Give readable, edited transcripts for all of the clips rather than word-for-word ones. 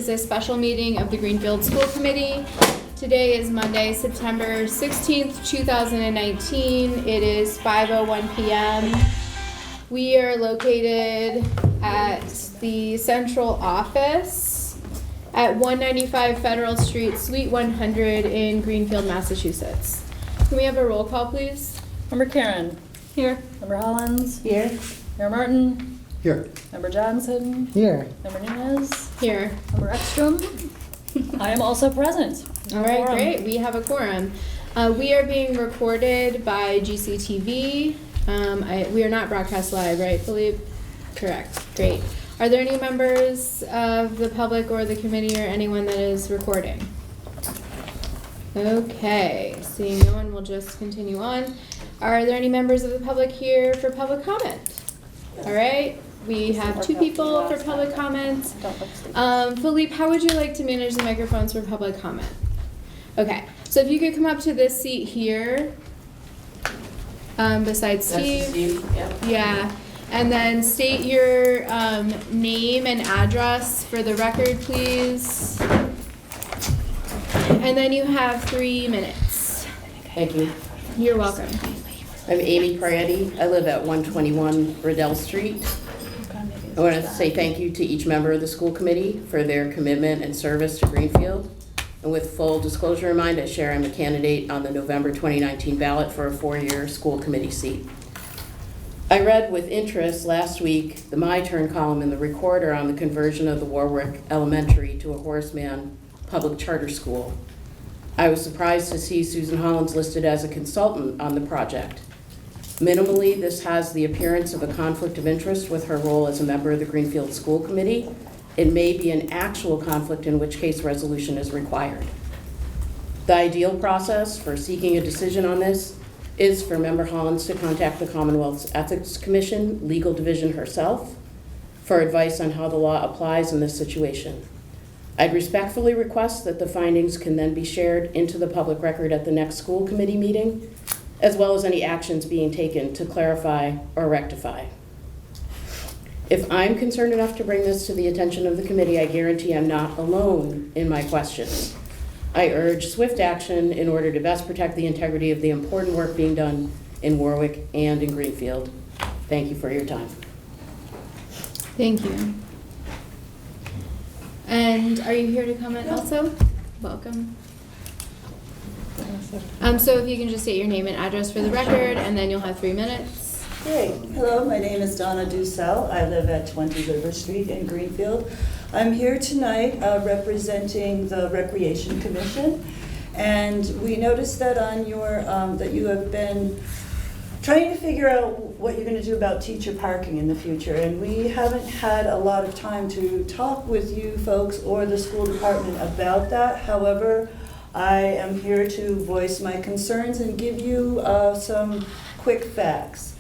is a special meeting of the Greenfield School Committee. Today is Monday, September 16th, 2019. It is 5:01 p.m. We are located at the central office at 195 Federal Street, Suite 100 in Greenfield, Massachusetts. Can we have a roll call, please? Member Karen. Here. Member Hollins. Here. Member Martin. Here. Member Johnson. Here. Member Nunez. Here. Member Ekstrom. I am also present. All right, great. We have a quorum. We are being recorded by GCTV. We are not broadcast live, right, Philippe? Correct. Great. Are there any members of the public or the committee or anyone that is recording? Okay. Seeing no one, we'll just continue on. Are there any members of the public here for public comment? All right. We have two people for public comments. Philippe, how would you like to manage the microphones for public comment? Okay, so if you could come up to this seat here, beside Steve. Yeah, and then state your name and address for the record, please. And then you have 3 minutes. Thank you. You're welcome. I'm Amy Prietti. I live at 121 Riddell Street. I want to say thank you to each member of the school committee for their commitment and service to Greenfield. And with full disclosure in mind, I share I'm a candidate on the November 2019 ballot for a 4-year school committee seat. I read with interest last week the My Turn column in the Recorder on the conversion of the Warwick Elementary to a Horseman public charter school. I was surprised to see Susan Hollins listed as a consultant on the project. Minimally, this has the appearance of a conflict of interest with her role as a member of the Greenfield School Committee. It may be an actual conflict, in which case resolution is required. The ideal process for seeking a decision on this is for Member Hollins to contact the Commonwealth's Ethics Commission Legal Division herself for advice on how the law applies in this situation. I'd respectfully request that the findings can then be shared into the public record at the next school committee meeting, as well as any actions being taken to clarify or rectify. If I'm concerned enough to bring this to the attention of the committee, I guarantee I'm not alone in my questions. I urge swift action in order to best protect the integrity of the important work being done in Warwick and in Greenfield. Thank you for your time. Thank you. And are you here to comment also? Welcome. So if you can just state your name and address for the record, and then you'll have 3 minutes. Great. Hello, my name is Donna Dussel. I live at 20 River Street in Greenfield. I'm here tonight representing the Recreation Commission, and we noticed that on your that you have been trying to figure out what you're going to do about teacher parking in the future, and we haven't had a lot of time to talk with you folks or the school department about that. However, I am here to voice my concerns and give you some quick facts.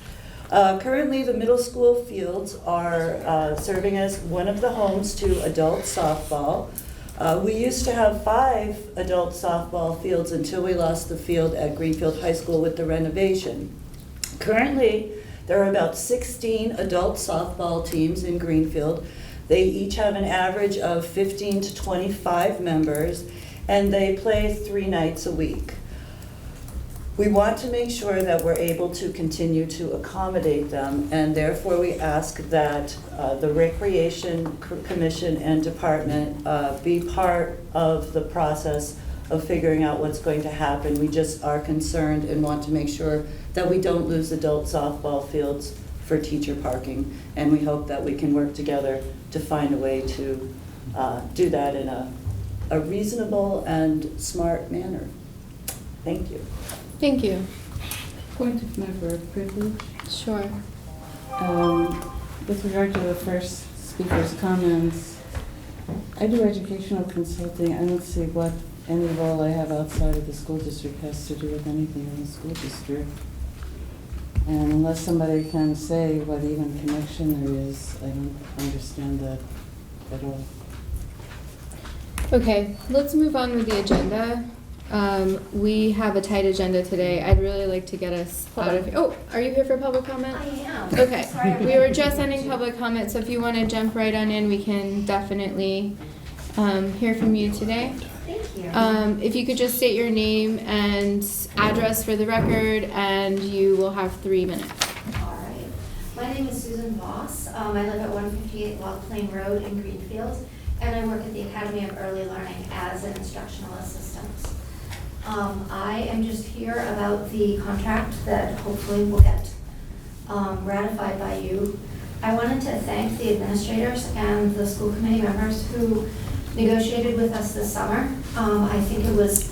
Currently, the middle school fields are serving as one of the homes to adult softball. We used to have 5 adult softball fields until we lost the field at Greenfield High School with the renovation. Currently, there are about 16 adult softball teams in Greenfield. They each have an average of 15 to 25 members, and they play 3 nights a week. We want to make sure that we're able to continue to accommodate them, and therefore we ask that the Recreation Commission and Department be part of the process of figuring out what's going to happen. We just are concerned and want to make sure that we don't lose adult softball fields for teacher parking, and we hope that we can work together to find a way to do that in a reasonable and smart manner. Thank you. Thank you. Point of member privilege. Sure. With regard to the first speaker's comments, I do educational consulting. I don't see what any role I have outside of the school district has to do with anything in the school district. And unless somebody can say what even connection there is, I don't understand that at all. Okay, let's move on with the agenda. We have a tight agenda today. I'd really like to get us out of here. Oh, are you here for public comment? I am. Okay, Sorry, we were just ending public comment, so if you want to jump right on in, we can definitely hear from you today. Thank you. If you could just state your name and address for the record, and you will have 3 minutes. All right. My name is Susan Voss. I live at 158 Log Plain Road in Greenfield, and I work at the Academy of Early Learning as an instructional assistant. I am just here about the contract that hopefully will get ratified by you. I wanted to thank the administrators and the school committee members who negotiated with us this summer. I think it was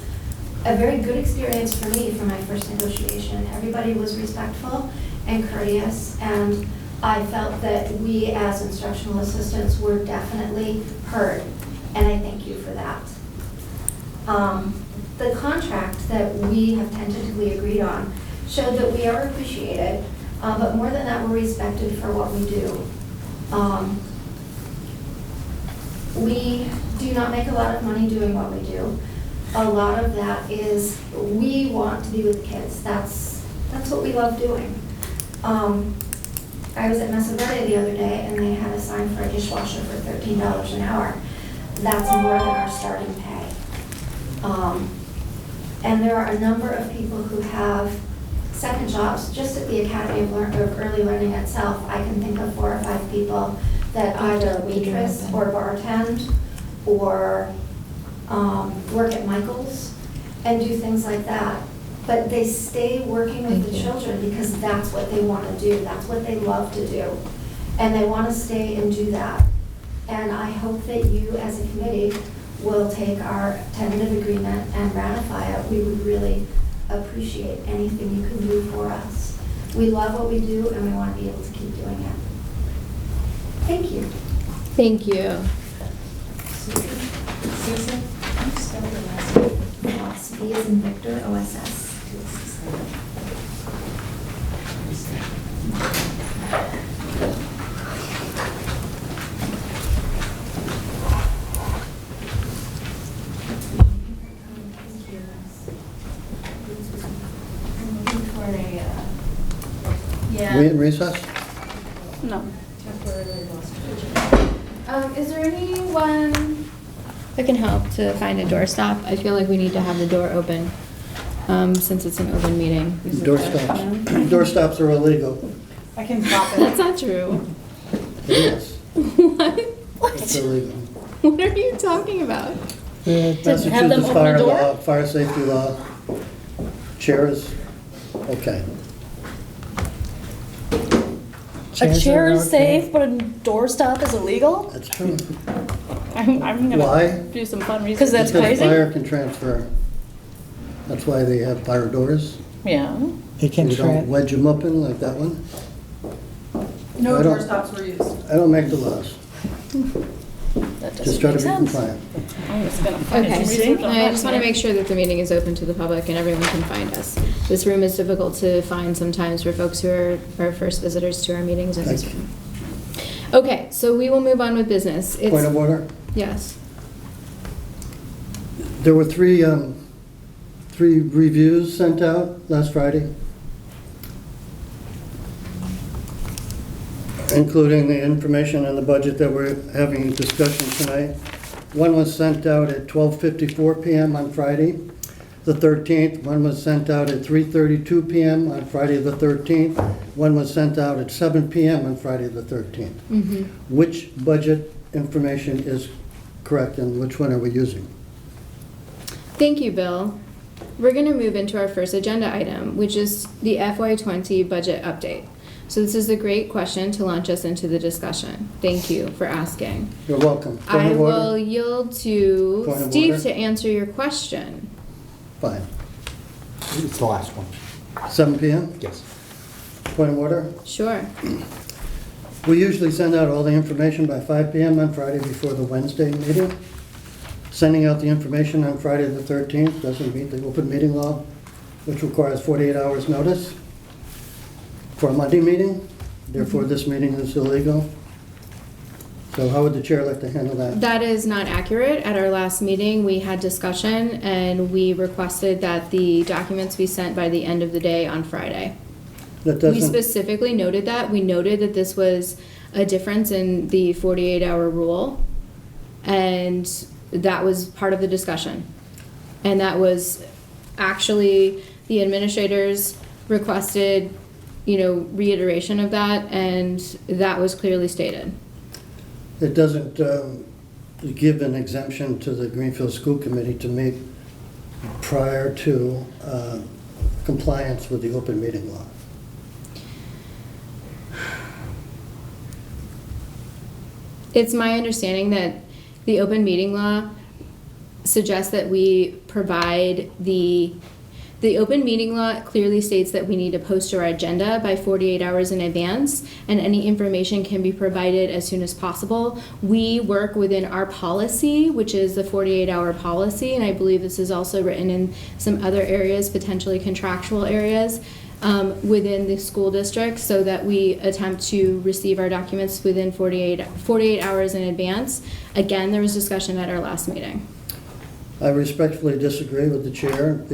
a very good experience for me for my first negotiation. Everybody was respectful and courteous, and I felt that we as instructional assistants were definitely heard, and I thank you for that. The contract that we have tentatively agreed on showed that we are appreciated, but more than that, we're respected for what we do. We do not make a lot of money doing what we do. A lot of that is we want to be with the kids. That's what we love doing. I was at Mesa Verde the other day, and they had a sign for a dishwasher for $13 an hour. That's more than our starting pay. And there are a number of people who have second jobs just at the Academy of Early Learning itself. I can think of 4 or 5 people that either waitress or bartend or work at Michael's and do things like that. But they stay working with the children because that's what they want to do. That's what they love to do. And they want to stay and do that. And I hope that you as a committee will take our tentative agreement and ratify it. We would really appreciate anything you can do for us. We love what we do and we want to be able to keep doing it. Thank you. Thank you. Susan, can you spell your last name? Voss, V as in Victor, OSS. We in recess? No. Is there anyone that can help to find a doorstop? I feel like we need to have the door open, since it's an open meeting. Doorstops. Doorstops are illegal. I can pop That's not true. It is. What? It's illegal. What are you talking about? them Massachusetts open fire the door? law, fire safety law. Chairs, okay. A chair is safe, but a doorstop is illegal? That's true. I'm gonna Why? do some fun research. Because that's Because crazy? fire can transfer. That's why they have fire doors. Yeah. It can You don't trans, wedge them open like that one. No I don't- doorstops were used. I don't make the laws. That doesn't Just try to make be sense. compliant. I'm just gonna find Okay, some research on I that just want to today. make sure that the meeting is open to the public and everyone can find us. This room is difficult to find sometimes for folks who are our first visitors to our meetings in this Thank you. room. Okay, so we will move on with business. It's- Point of order. Yes. There were three reviews sent out last Friday, including the information and the budget that we're having discussion tonight. One was sent out at 12:54 PM on Friday, the 13th. One was sent out at 3:32 PM on Friday, the 13th. One was sent out at 7 PM on Friday, the 13th. Mm-hmm. Which budget information is correct and which one are we using? Thank you, Bill. We're going to move into our first agenda item, which is the FY20 budget update. So this is a great question to launch us into the discussion. Thank you for asking. You're welcome. Point I of order? will yield to Point of Steve order? to answer your question. Fine. it's the last one, 7 PM? yes. Point of order? Sure. We usually send out all the information by 5 PM on Friday before the Wednesday meeting. Sending out the information on Friday the 13th doesn't meet the open meeting law, which requires 48 hours notice for a Monday meeting. Therefore, this meeting is illegal. So how would the chair like to handle that? That is not accurate. At our last meeting, we had discussion and we requested that the documents be sent by the end of the day on Friday. That We doesn't, specifically noted that. We noted that this was a difference in the 48-hour rule. And that was part of the discussion. And that was actually, the administrators requested, reiteration of that, and that was clearly stated. It doesn't give an exemption to the Greenfield School Committee to meet prior to compliance with the open meeting law. It's my understanding that the open meeting law suggests that we provide the open meeting law clearly states that we need to post our agenda by 48 hours in advance, and any information can be provided as soon as possible. We work within our policy, which is the 48-hour policy, and I believe this is also written in some other areas, potentially contractual areas, within the school district, so that we attempt to receive our documents within 48 hours in advance. Again, there was discussion at our last meeting. I respectfully disagree with the chair.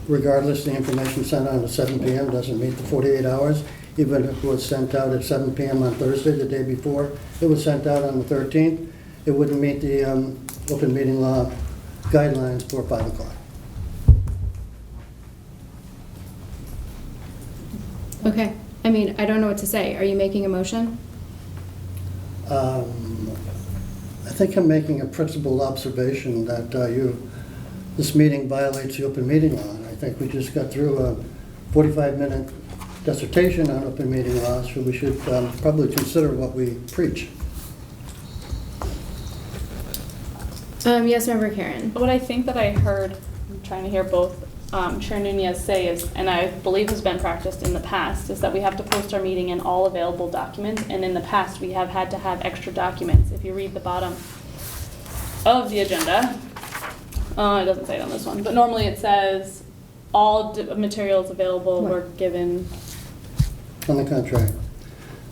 Regardless, the information sent out at 7 p.m. doesn't meet the 48 hours. Even if it was sent out at 7 p.m. on Thursday, the day before, it was sent out on the 13th, it wouldn't meet the open meeting law guidelines for 5 o'clock. Okay. I mean, I don't know what to say. Are you making a motion? I think I'm making a principled observation that this meeting violates the open meeting law. And I think we just got through a 45-minute dissertation on open meeting laws, so we should probably consider what we preach. Yes, Member Karen. What I think that I heard, I'm trying to hear both Chair Nunez say is, and I believe has been practiced in the past, is that we have to post our meeting in all available documents, and in the past we have had to have extra documents. If you read the bottom of the agenda, it doesn't say it on this one, but normally it says all materials available were given. On the contrary.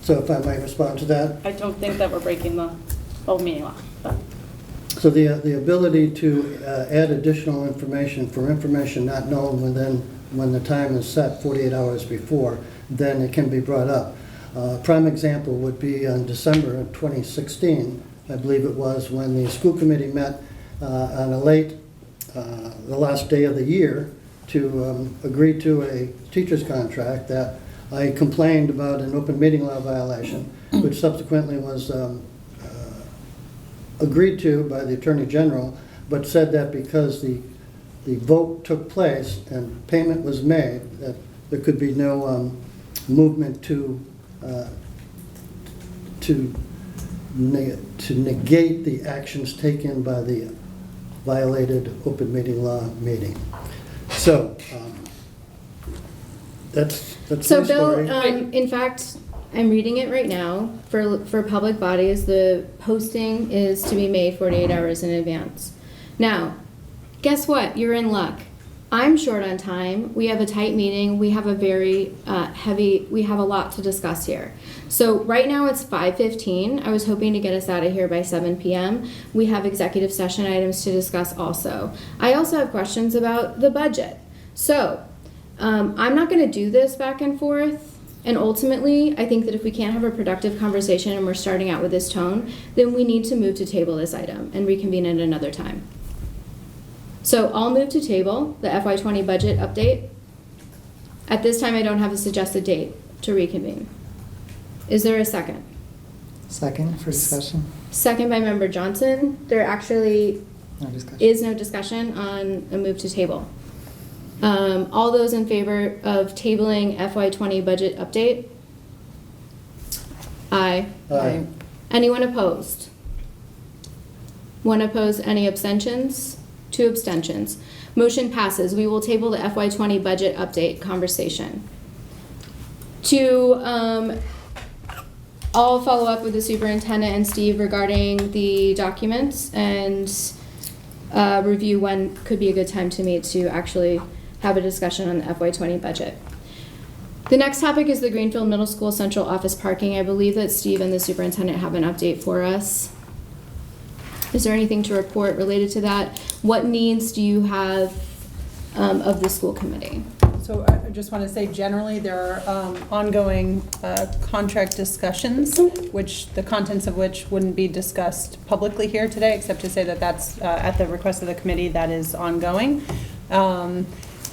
So if I might respond to that. I don't think that we're breaking the old meeting law, but. So the ability to add additional information for information not known when the time is set 48 hours before, then it can be brought up. Prime example would be on December of 2016, I believe it was, when the school committee met on the last day of the year to agree to a teacher's contract that I complained about an open meeting law violation, which subsequently was agreed to by the Attorney General, but said that because the vote took place and payment was made, that there could be no movement to negate the actions taken by the violated open meeting law meeting. So that's So my Bill, story. in fact, I'm reading it right now. For public bodies, the posting is to be made 48 hours in advance. Now, guess what? You're in luck. I'm short on time. We have a tight meeting. We have a very we have a lot to discuss here. So right now it's 5:15. I was hoping to get us out of here by 7 p.m. We have executive session items to discuss also. I also have questions about the budget. So I'm not going to do this back and forth. And ultimately, I think that if we can't have a productive conversation and we're starting out with this tone, then we need to move to table this item and reconvene at another time. So I'll move to table the FY20 budget update. At this time, I don't have a suggested date to reconvene. Is there a second? Second for discussion? Second by Member Johnson. There actually No discussion. is no discussion on a move to table. All those in favor of tabling FY20 budget update? Aye. Aye. Anyone opposed? One opposed, any abstentions? 2 abstentions. Motion passes. We will table the FY20 budget update conversation. I'll follow up with the superintendent and Steve regarding the documents and review when could be a good time to meet to actually have a discussion on the FY20 budget. The next topic is the Greenfield Middle School Central Office Parking. I believe that Steve and the superintendent have an update for us. Is there anything to report related to that? What needs do you have of the school committee? So I just want to say generally, there are ongoing contract discussions, which, the contents of which wouldn't be discussed publicly here today, except to say that that's at the request of the committee, that is ongoing. And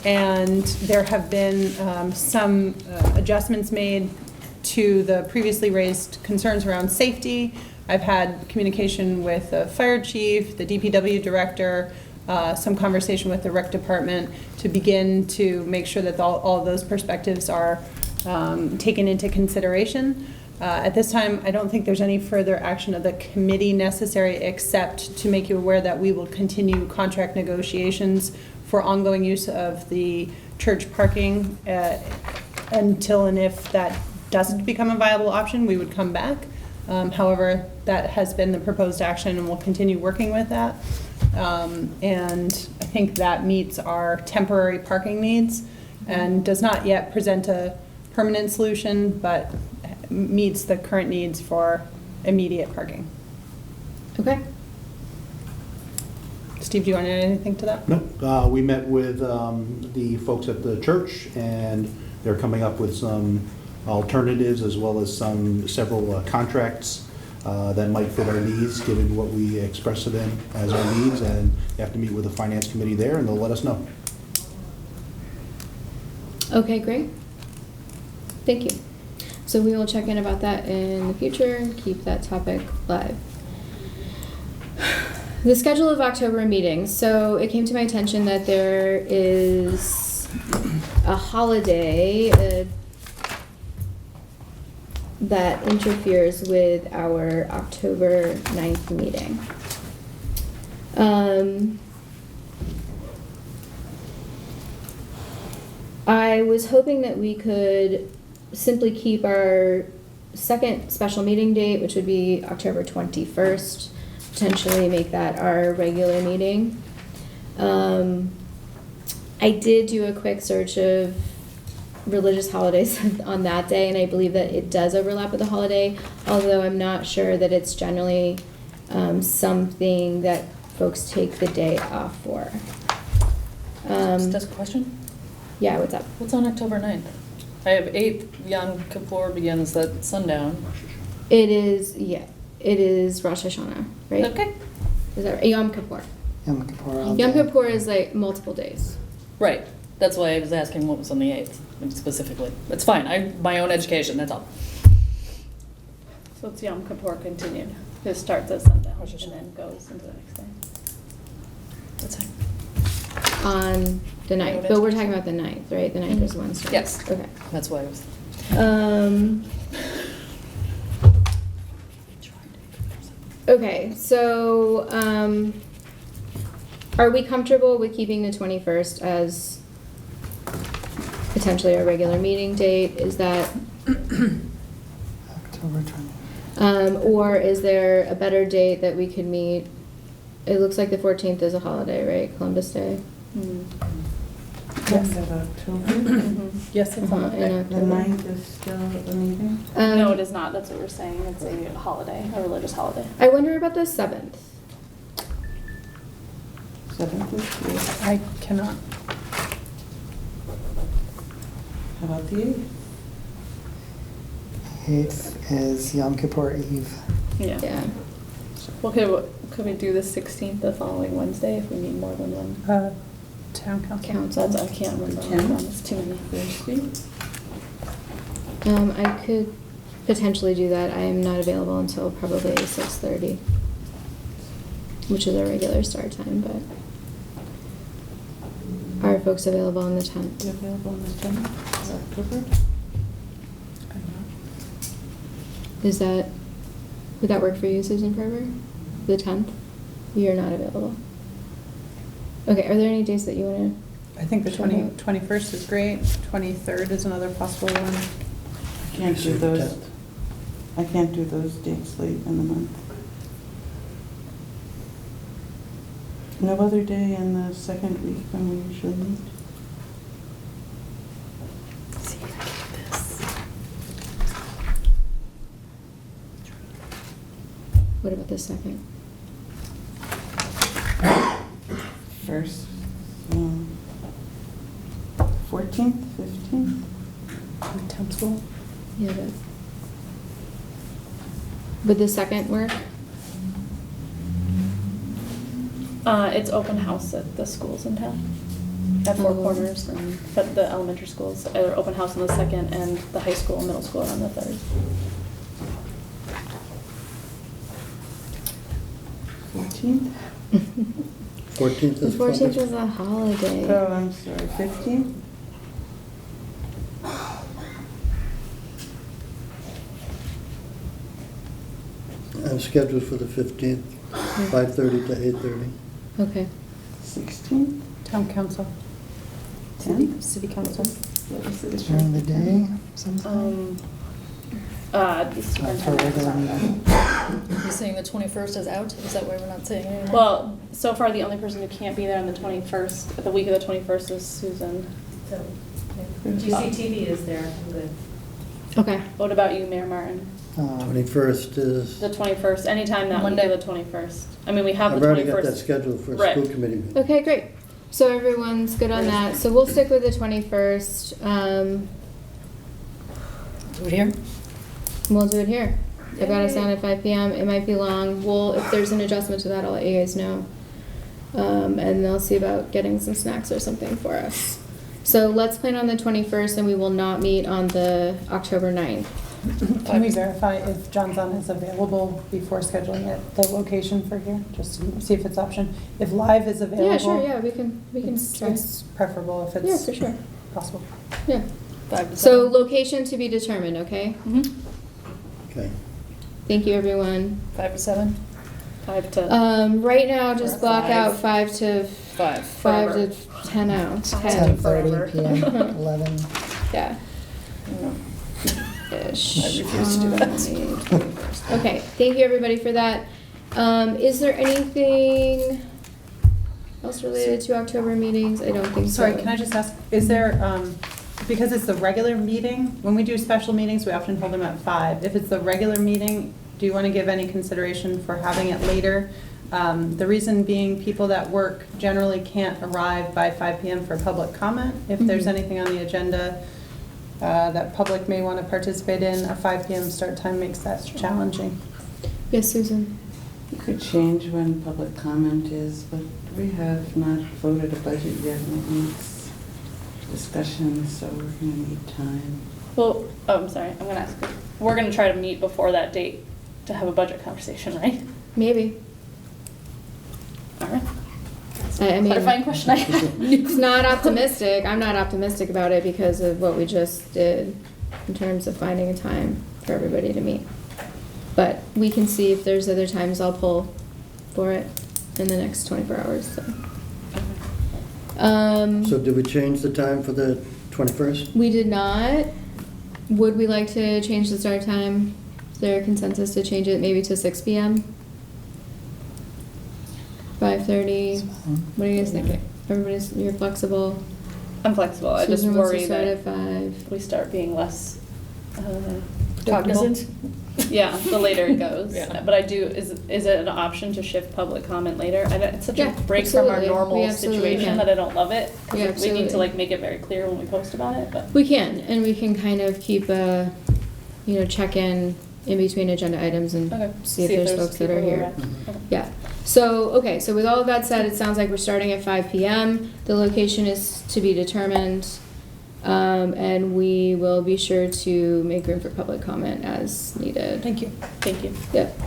there have been some adjustments made to the previously raised concerns around safety. I've had communication with the fire chief, the DPW director, some conversation with the rec department to begin to make sure that all of those perspectives are taken into consideration. At this time, I don't think there's any further action of the committee necessary, except to make you aware that we will continue contract negotiations for ongoing use of the church parking until and if that doesn't become a viable option, we would come back. However, that has been the proposed action, and we'll continue working with that. And I think that meets our temporary parking needs and does not yet present a permanent solution, but meets the current needs for immediate parking. Okay. Steve, do you want to add anything to that? No, we met with the folks at the church, and they're coming up with some alternatives as well as several contracts that might fit our needs, given what we express to them as our needs, and you have to meet with the finance committee there, and they'll let us know. Okay, great. Thank you. So we will check in about that in the future and keep that topic live. The schedule of October meetings. So it came to my attention that there is a holiday that interferes with our October 9th meeting. I was hoping that we could simply keep our second special meeting date, which would be October 21st, potentially make that our regular meeting. I did do a quick search of religious holidays on that day, and I believe that it does overlap with the holiday, although I'm not sure that it's generally something that folks take the day off for. Just ask a question? Yeah, what's up? What's on October 9th? I have 8th, Yom Kippur begins at sundown. It is, yeah, it is Rosh Hashanah, right? Okay. Is that right? Yom Kippur. Yom Kippur. all Yom day. Kippur is like multiple days. Right. That's why I was asking what was on the 8th specifically. It's fine. My own education, that's all. So it's Yom Kippur continued. It starts at sundown and then goes into the next day. That's fine. On the 9th, but we're talking about the 9th, right? The 9th is Wednesday. Yes. Okay. That's why I was. Okay, so, are we comfortable with keeping the 21st as potentially our regular meeting date? Is that, October 20th. or is there a better date that we could meet? It looks like the 14th is a holiday, right? Columbus Day? Yes, of October. Yes, it's on Uh-huh, the in day. The October. 9th is still a meeting? No, it is not. That's what we're saying. It's a holiday, a religious holiday. I wonder about the 7th. 7th is good. I cannot. How about the 8th? 8th is Yom Kippur Eve. Yeah. Yeah. Well, could we do the 16th, the following Wednesday, if we need more than one? Town council. Council. I can't remember. It's too many. I could potentially do that. I am not available until probably 6:30, which is our regular start time, but are folks available on the 10th? You available on the 10th of October? Is that, would that work for you, Susan Ferber? The 10th? You're not available. Okay, are there any days that you want I think the Sure. 21st is great. 23rd is another possible one. I can't do those. I can't do those dates late in the month. No other day in the second week when we usually meet. See if I can get this. what about the 2nd? First, 14th, 15th? Town school? Yeah, but. Would the second work? It's open house at the schools in town, at Four Oh. Corners, and but the elementary schools are open house on the 2nd, and the high school and middle school are on the 3rd. 14th? 14th The is 14th public. is a holiday. Oh, I'm sorry, 15th? I'm scheduled for the 15th, 5:30 to 8:30. Okay. 16th? Town council. 10th? City council. During the day, sometime? The For superintendent. regular meeting? You're saying the 21st is out? Is that why we're not saying anything? Well, so far, the only person who can't be there on the 21st, the week of the 21st, is Susan. So, GCTV is there, I'm good. Okay. What about you, Mayor Martin? 21st is, The 21st, anytime that week Monday. of the 21st. I mean, we have I've the already got that 21st. scheduled for a Right. school committee meeting. Okay, great. So everyone's good on that. So we'll stick with the 21st. Do it here? We'll do it here. I've got us down at 5 p.m. It might be long. If there's an adjustment to that, I'll let you guys know. And I'll see about getting some snacks or something for us. So let's plan on the 21st, and we will not meet on the October 9th. Can we verify if Johnson is available before scheduling it, the location for here, just to see if it's option? If live is available. Yeah, sure, yeah, we can try. It's preferable if Yeah, it's for sure. possible. Yeah. 5 to So 7? location to be determined, okay? Mhm. Okay. Thank you, everyone. 5 to 7? 5 to, Right now, just Or block out 5. 5 to 5. to 10 out. 10:30 p.m., 11. Yeah. No. Ish. I refuse to do that. Okay, thank you, everybody, for that. Is there anything else related to October meetings? I don't think so. Sorry, can I just ask, is there, because it's the regular meeting, when we do special meetings, we often hold them at 5. If it's the regular meeting, do you want to give any consideration for having it later? The reason being, people that work generally can't arrive by 5 p.m. for public comment. If there's Mhm. anything on the agenda that public may want to participate in, a 5 p.m. start time makes that challenging. Yes, Susan? You could change when public comment is, but we have not voted a budget yet, and it needs discussion, so we're going to need time. well, oh, I'm sorry, I'm gonna ask, we're gonna try to meet before that date to have a budget conversation, right? Maybe. All right. I mean, Clarifying question I had. it's not optimistic. I'm not optimistic about it because of what we just did in terms of finding a time for everybody to meet. But we can see if there's other times I'll pull for it in the next 24 hours, so. So did we change the time for the 21st? We did not. Would we like to change the start time? Is there a consensus to change it maybe to 6 p.m.? 5:30? What are you guys thinking? You're flexible? I'm flexible, I just Susan wants to worry start that at 5. we start being less, Cognizant? yeah, the later it goes. Yeah. But I do, is it an option to shift public comment later? It's such a Yeah, break from our absolutely. We normal absolutely situation can. that I don't love it. We We need absolutely. to like make it very clear when we post about it, but. We can, and we can kind of keep a, check in between agenda items and Okay. see if there's folks that are people who here. Okay. Yeah. So, okay, so with all of that said, it sounds like we're starting at 5 p.m. The location is to be determined, and we will be sure to make room for public comment as needed. Thank you. Thank you. Yep.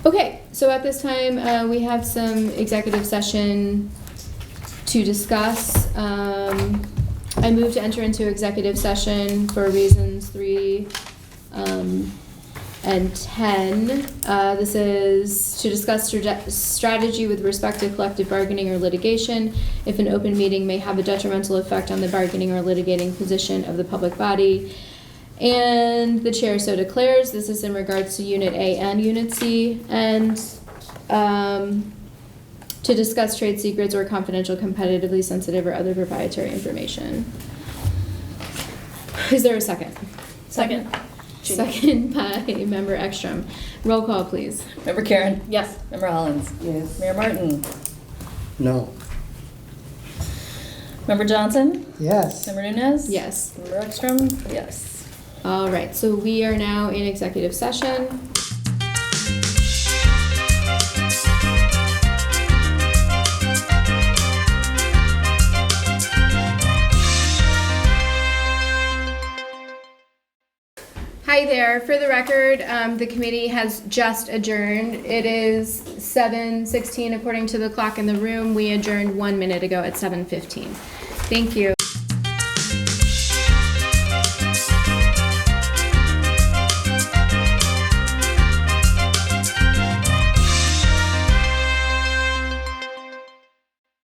Okay, so at this time, we have some executive session to discuss. I move to enter into executive session for reasons 3 and 10. This is to discuss strategy with respect to collective bargaining or litigation if an open meeting may have a detrimental effect on the bargaining or litigating position of the public body. And the chair so declares. This is in regards to Unit A and Unit C. And to discuss trade secrets or confidential, competitively sensitive, or other proprietary information. Is there a second? Second. Second by Member Ekstrom. Roll call, please. Member Karen? Yes. Member Hollins? Yes. Mayor Martin? No. Member Johnson? Yes. Member Nunez? Yes. Member Ekstrom? Yes. All right, so we are now in executive session. Hi there. For the record, the committee has just adjourned. It is 7:16 according to the clock in the room. We adjourned 1 minute ago at 7:15. Thank you.